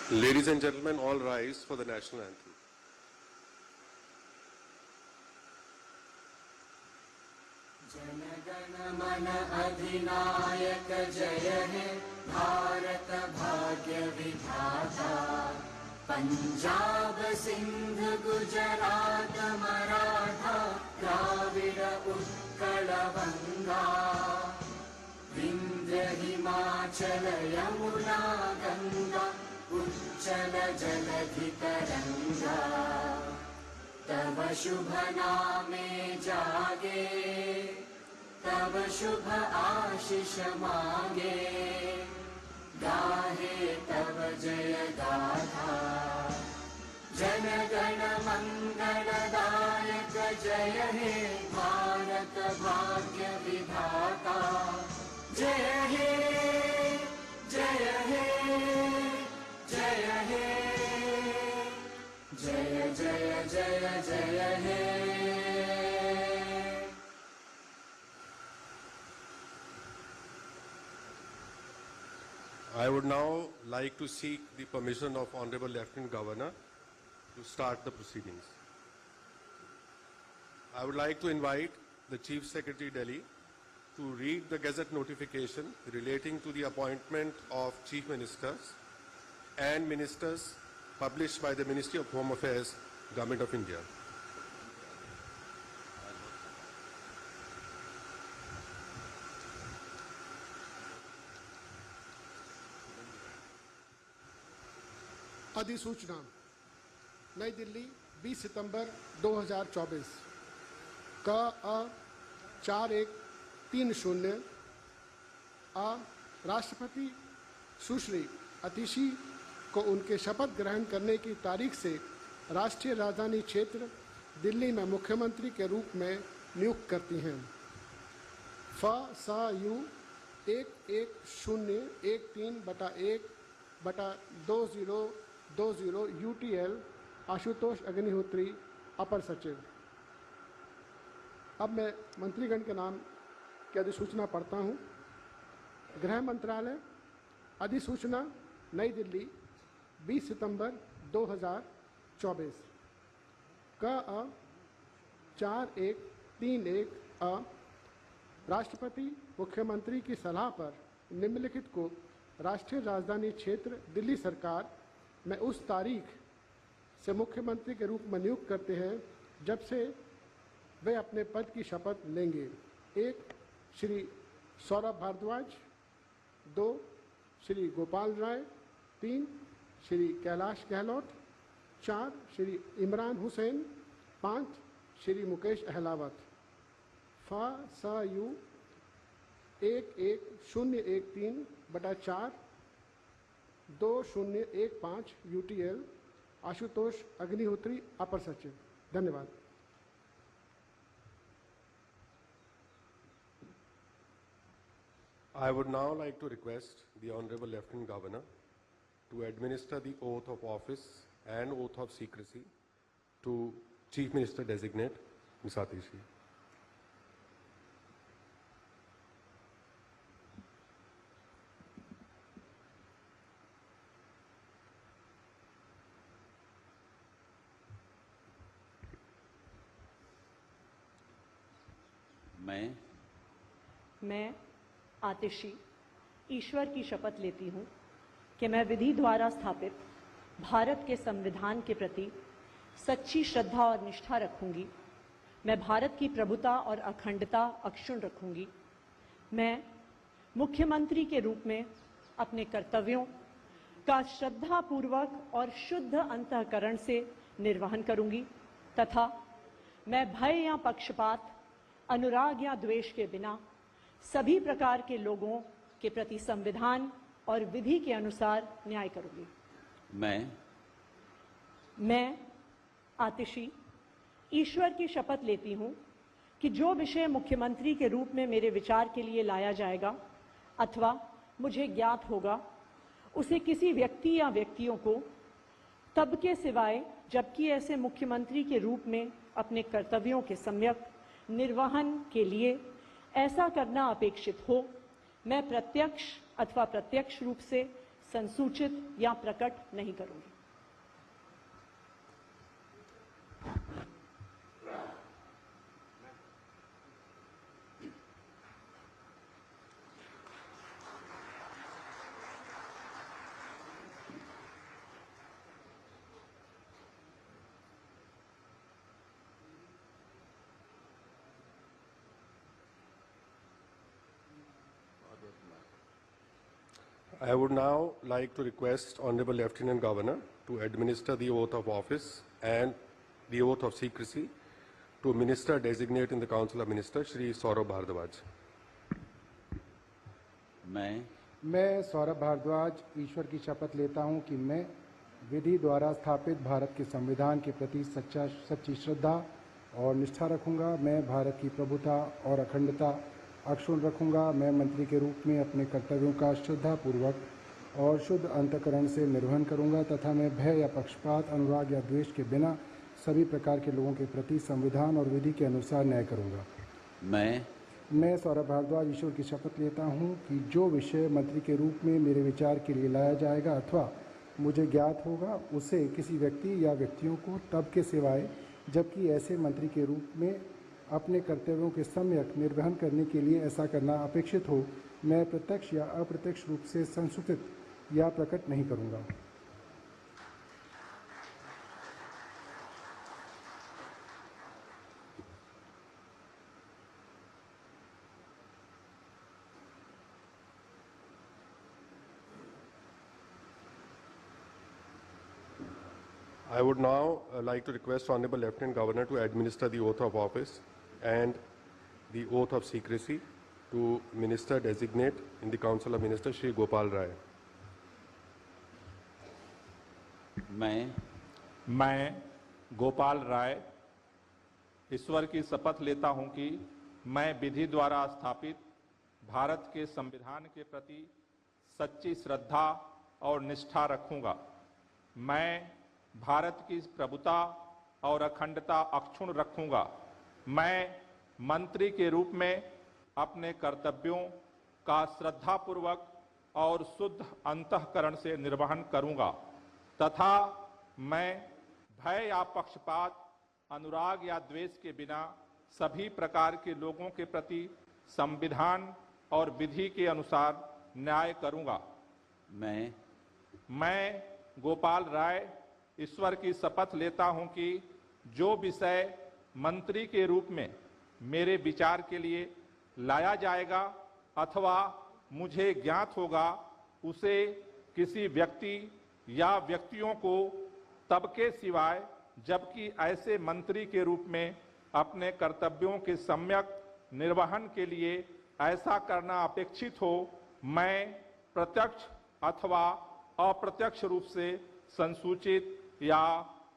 Ladies and gentlemen, all rise for the national anthem. जनगण मन अधिनायक जय हे भारत भाग्य विधाता। पंजाब सिंध गुजरात मराठा द्राविड़ उत्कल बंगा। विंध्य हिमाचल यमुना गंगा उच्चल जलधि तरंगा। तब शुभ नामे जागे तब शुभ आशीष मांगे। गाहे तब जय गाथा जन गण मंगलदायक जय हे भारत भाग्य विधाता। जय हे जय हे जय हे जय जय जय जय हे। I would now like to seek the permission of Honorable Lieutenant Governor to start the proceedings. I would like to invite the Chief Secretary Delhi to read the Gazette notification relating to the appointment of Chief Ministers and Ministers published by the Ministry of Home Affairs, Government of India. अधिसूचना नई दिल्ली 20 सितंबर 2024 का 4130 राष्ट्रपति सुश्री अतिशी को उनके शपथ ग्रहण करने की तारीख से राष्ट्रीय राजधानी क्षेत्र दिल्ली में मुख्यमंत्री के रूप में नियुक्त करती हैं। फ़.स.यू 1113/1/2020 UTL आशुतोष अग्निहोत्री अपर सचिव। अब मैं मंत्रीगण के नाम की अधिसूचना पढ़ता हूँ। गृह मंत्रालय अधिसूचना नई दिल्ली 20 सितंबर 2024 का 4131 राष्ट्रपति मुख्यमंत्री की सलाह पर निम्नलिखित को राष्ट्रीय राजधानी क्षेत्र दिल्ली सरकार में उस तारीख से मुख्यमंत्री के रूप में नियुक्त करते हैं जब से वे अपने पद की शपथ लेंगे। 1. श्री सौरभ भारद्वाज। 2. श्री गोपाल राय। 3. श्री कैलाश गहलोत। 4. श्री इमरान हुसैन। 5. श्री मुकेश अहलावत। फ़.स.यू 1113/4/2015 UTL आशुतोष अग्निहोत्री अपर सचिव। धन्यवाद। I would now like to request the Honorable Lieutenant Governor to administer the oath of office and oath of secrecy to Chief Minister Designate Ms. Atishi. मैं आतिशी ईश्वर की शपथ लेती हूँ कि मैं विधि द्वारा स्थापित भारत के संविधान के प्रति सच्ची श्रद्धा और निष्ठा रखूंगी। मैं भारत की प्रभुता और अखंडता अक्षुण्ण रखूंगी। मैं मुख्यमंत्री के रूप में अपने कर्तव्यों का श्रद्धापूर्वक और शुद्ध अंतःकरण से निर्वहन करूंगी तथा मैं भय या पक्षपात, अनुराग या द्वेष के बिना सभी प्रकार के लोगों के प्रति संविधान और विधि के अनुसार न्याय करूंगी। मैं आतिशी ईश्वर की शपथ लेती हूं कि जो विषय मुख्यमंत्री के रूप में मेरे विचार के लिए लाया जाएगा अथवा मुझे ज्ञात होगा, उसे किसी व्यक्ति या व्यक्तियों को तब के सिवाय जबकि ऐसे मुख्यमंत्री के रूप में अपने कर्तव्यों के सम्यक निर्वहन के लिए ऐसा करना अपेक्षित हो, मैं प्रत्यक्ष अथवा प्रत्यक्ष रूप से संसूचित या प्रकट नहीं करूंगी। I would now like to request Honorable Lieutenant Governor to administer the oath of office and the oath of secrecy to Minister Designate in the Council of Ministers, Shri Saurabh Bhardwaj. मैं सौरभ भारद्वाज ईश्वर की शपथ लेता हूं कि मैं विधि द्वारा स्थापित भारत के संविधान के प्रति सच्ची श्रद्धा और निष्ठा रखूंगा। मैं भारत की प्रभुता और अखंडता अक्षुण्ण रखूंगा। मैं मंत्री के रूप में अपने कर्तव्यों का श्रद्धापूर्वक और शुद्ध अंतःकरण से निर्वहन करूंगा तथा मैं भय या पक्षपात, अनुराग या द्वेष के बिना सभी प्रकार के लोगों के प्रति संविधान और विधि के अनुसार न्याय करूंगा। मैं सौरभ भारद्वाज ईश्वर की शपथ लेता हूं कि जो विषय मंत्री के रूप में मेरे विचार के लिए लाया जाएगा अथवा मुझे ज्ञात होगा उसे किसी व्यक्ति या व्यक्तियों को तब के सिवाय जबकि ऐसे मंत्री के रूप में अपने कर्तव्यों के सम्यक निर्वहन करने के लिए ऐसा करना अपेक्षित हो, मैं प्रत्यक्ष या अप्रत्यक्ष रूप से संसूचित या प्रकट नहीं करूंगा। I would now like to request Honorable Lieutenant Governor to administer the oath of office and the oath of secrecy to Minister Designate in the Council of Ministers, Shri Gopal Rai. मैं गोपाल राय ईश्वर की शपथ लेता हूं कि मैं विधि द्वारा स्थापित भारत के संविधान के प्रति सच्ची श्रद्धा और निष्ठा रखूंगा। मैं भारत की प्रभुता और अखंडता अक्षुण्ण रखूंगा। मैं मंत्री के रूप में अपने कर्तव्यों का श्रद्धापूर्वक और शुद्ध अंतःकरण से निर्वहन करूंगा तथा मैं भय या पक्षपात, अनुराग या द्वेष के बिना सभी प्रकार के लोगों के प्रति संविधान और विधि के अनुसार न्याय करूंगा। मैं गोपाल राय ईश्वर की शपथ लेता हूं कि जो विषय मंत्री के रूप में मेरे विचार के लिए लाया जाएगा अथवा मुझे ज्ञात होगा उसे किसी व्यक्ति या व्यक्तियों को तब के सिवाय जबकि ऐसे मंत्री के रूप में अपने कर्तव्यों के सम्यक निर्वहन के लिए ऐसा करना अपेक्षित हो, मैं प्रत्यक्ष अथवा अप्रत्यक्ष रूप से संसूचित या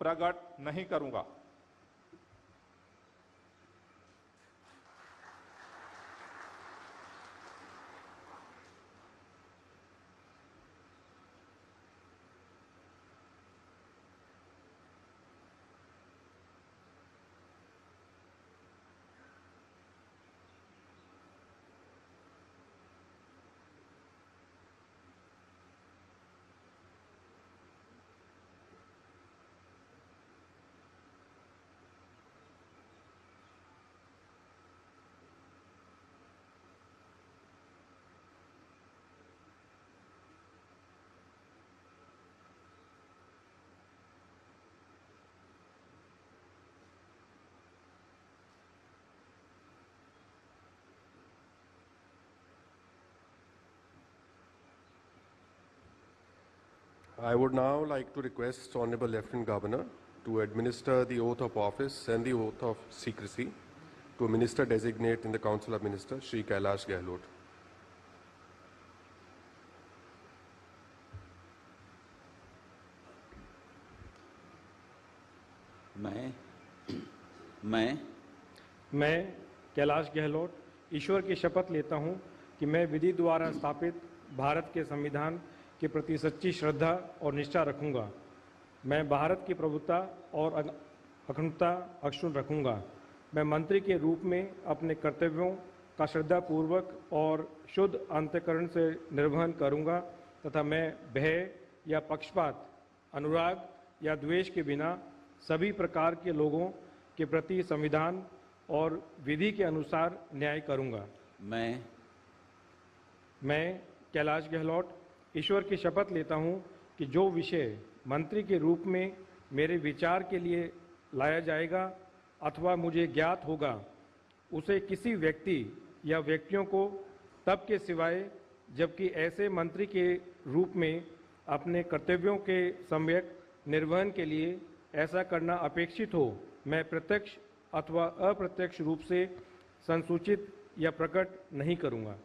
प्रकट नहीं करूंगा। I would now like to request Honorable Lieutenant Governor to administer the oath of office and the oath of secrecy to Minister Designate in the Council of Ministers, Shri Kailash Gehlot. मैं कैलाश गहलोत ईश्वर की शपथ लेता हूं कि मैं विधि द्वारा स्थापित भारत के संविधान के प्रति सच्ची श्रद्धा और निष्ठा रखूंगा। मैं भारत की प्रभुता और अखंडता अक्षुण्ण रखूंगा। मैं मंत्री के रूप में अपने कर्तव्यों का श्रद्धापूर्वक और शुद्ध अंतःकरण से निर्वहन करूंगा तथा मैं भय या पक्षपात, अनुराग या द्वेष के बिना सभी प्रकार के लोगों के प्रति संविधान और विधि के अनुसार न्याय करूंगा। मैं कैलाश गहलोत ईश्वर की शपथ लेता हूं कि जो विषय मंत्री के रूप में मेरे विचार के लिए लाया जाएगा अथवा मुझे ज्ञात होगा, उसे किसी व्यक्ति या व्यक्तियों को तब के सिवाय जबकि ऐसे मंत्री के रूप में अपने कर्तव्यों के सम्यक निर्वहन के लिए ऐसा करना अपेक्षित हो, मैं प्रत्यक्ष अथवा अप्रत्यक्ष रूप से संसूचित या प्रकट नहीं करूंगा।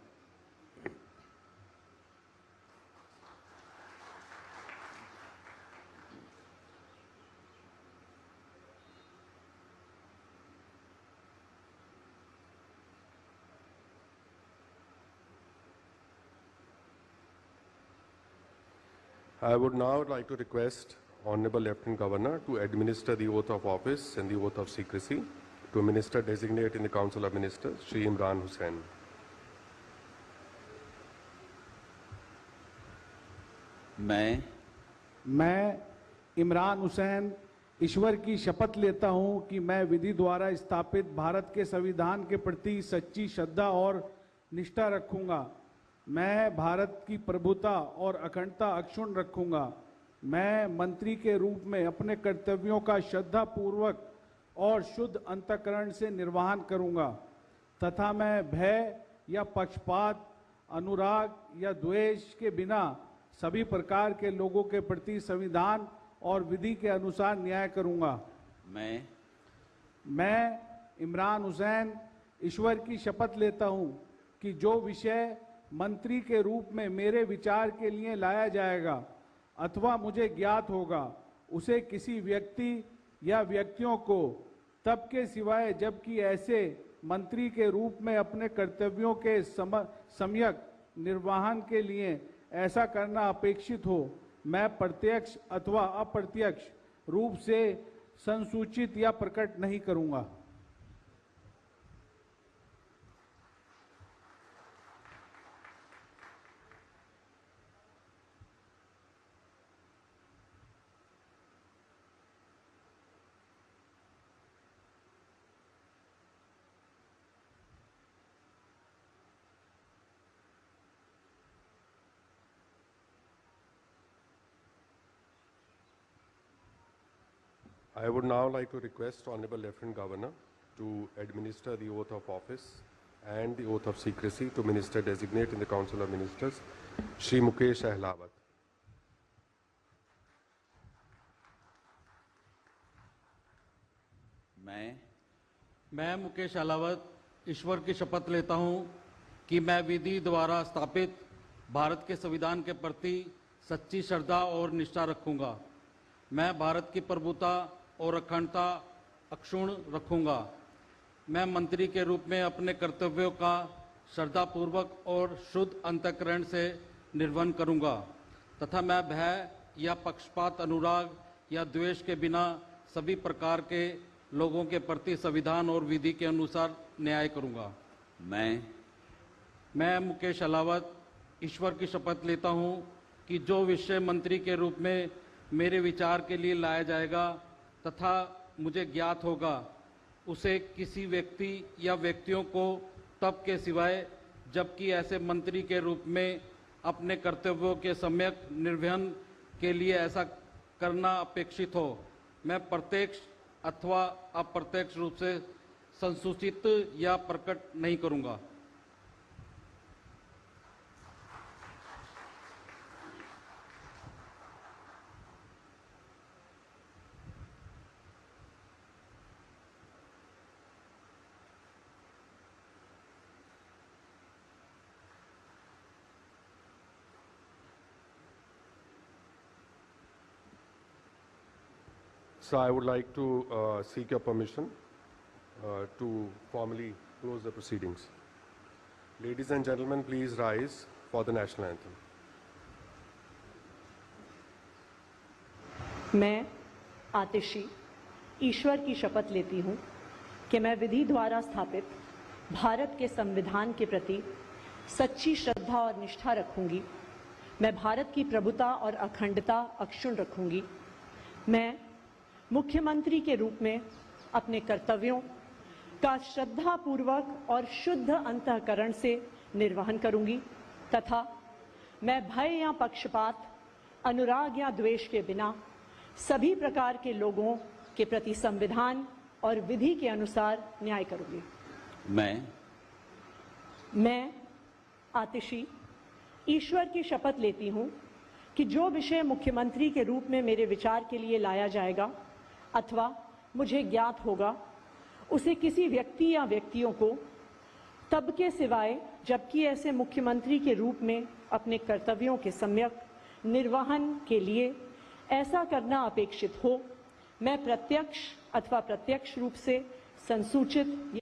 I would now like to request Honorable Lieutenant Governor to administer the oath of office and the oath of secrecy to Minister Designate in the Council of Ministers, Shri Imran Hussain. मैं इमरान हुसैन ईश्वर की शपथ लेता हूं कि मैं विधि द्वारा स्थापित भारत के संविधान के प्रति सच्ची श्रद्धा और निष्ठा रखूंगा। मैं भारत की प्रभुता और अखंडता अक्षुण्ण रखूंगा। मैं मंत्री के रूप में अपने कर्तव्यों का श्रद्धापूर्वक और शुद्ध अंतःकरण से निर्वहन करूंगा तथा मैं भय या पक्षपात, अनुराग या द्वेष के बिना सभी प्रकार के लोगों के प्रति संविधान और विधि के अनुसार न्याय करूंगा। मैं इमरान हुसैन ईश्वर की शपथ लेता हूं कि जो विषय मंत्री के रूप में मेरे विचार के लिए लाया जाएगा अथवा मुझे ज्ञात होगा, उसे किसी व्यक्ति या व्यक्तियों को तब के सिवाय जबकि ऐसे मंत्री के रूप में अपने कर्तव्यों के सम्यक निर्वहन के लिए ऐसा करना अपेक्षित हो, मैं प्रत्यक्ष अथवा अप्रत्यक्ष रूप से संसूचित या प्रकट नहीं करूंगा। I would now like to request Honorable Lieutenant Governor to administer the oath of office and the oath of secrecy to Minister Designate in the Council of Ministers, Shri Mukesh Ahlawat. मैं मुकेश अहलावत ईश्वर की शपथ लेता हूं कि मैं विधि द्वारा स्थापित भारत के संविधान के प्रति सच्ची श्रद्धा और निष्ठा रखूंगा। मैं भारत की प्रभुता और अखंडता अक्षुण्ण रखूंगा। मैं मंत्री के रूप में अपने कर्तव्यों का श्रद्धापूर्वक और शुद्ध अंतःकरण से निर्वहन करूंगा तथा मैं भय या पक्षपात, अनुराग या द्वेष के बिना सभी प्रकार के लोगों के प्रति संविधान और विधि के अनुसार न्याय करूंगा। मैं मुकेश अहलावत ईश्वर की शपथ लेता हूं कि जो विषय मंत्री के रूप में मेरे विचार के लिए लाया जाएगा तथा मुझे ज्ञात होगा, उसे किसी व्यक्ति या व्यक्तियों को तब के सिवाय जबकि ऐसे मंत्री के रूप में अपने कर्तव्यों के सम्यक निर्वहन के लिए ऐसा करना अपेक्षित हो, मैं प्रत्यक्ष अथवा अप्रत्यक्ष रूप से संसूचित या प्रकट नहीं करूंगा। So I would like to seek your permission to formally close the proceedings. Ladies and gentlemen, please rise for the national anthem. मैं आतिशी ईश्वर की शपथ लेती हूँ कि मैं विधि द्वारा स्थापित भारत के संविधान के प्रति सच्ची श्रद्धा और निष्ठा रखूंगी मैं भारत की प्रभुता और अखंडता अक्षुण्ण रखूंगी। मैं मुख्यमंत्री के रूप में अपने कर्तव्यों का श्रद्धापूर्वक और शुद्ध अंतःकरण से निर्वहन करूंगी तथा मैं भय या पक्षपात, अनुराग या द्वेष के बिना सभी प्रकार के लोगों के प्रति संविधान और विधि के अनुसार न्याय करूंगी। मैं आतिशी ईश्वर की शपथ लेती हूं कि जो विषय मुख्यमंत्री के रूप में मेरे विचार के लिए लाया जाएगा अथवा मुझे ज्ञात होगा, उसे किसी व्यक्ति या व्यक्तियों को तब के सिवाय जबकि ऐसे मुख्यमंत्री के रूप में अपने कर्तव्यों के सम्यक निर्वहन के लिए ऐसा करना अपेक्षित हो, मैं प्रत्यक्ष अथवा प्रत्यक्ष रूप से संसूचित